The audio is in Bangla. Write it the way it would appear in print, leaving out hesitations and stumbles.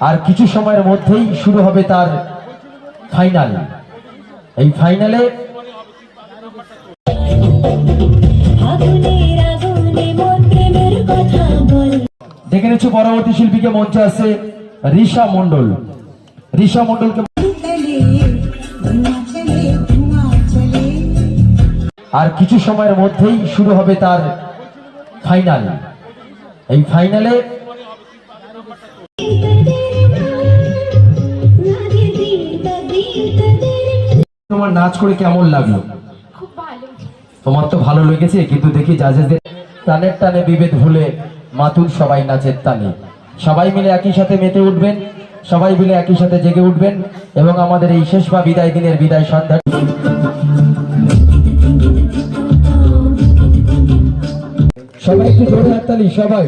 আর কিছু সময়ের মধ্যেই শুরু হবে তার ফাইনাল। এই ফাইনালে দেখে নিচ্ছি পরবর্তী শিল্পীকে মঞ্চে আছে রিশা মন্ডল। রিশা মন্ডলকে আর কিছু সময়ের মধ্যেই শুরু হবে তার ফাইনাল। এই ফাইনালে তোমার নাচ করে কেমন লাগলো? খুব ভালো। তোমার তো ভালো লেগেছে, কিন্তু দেখি জাজেসদের টানের টানে বিভেদ ভুলে মাতুল সবাই নাচের টানে। সবাই মিলে একই সাথে মেতে উঠবেন, সবাই মিলে একই সাথে জেগে উঠবেন এবং আমাদের এই শেষ বা বিদায় দিনের বিদায় সন্ধ্যা সবাই একটু জোরে হাততালি সবাই।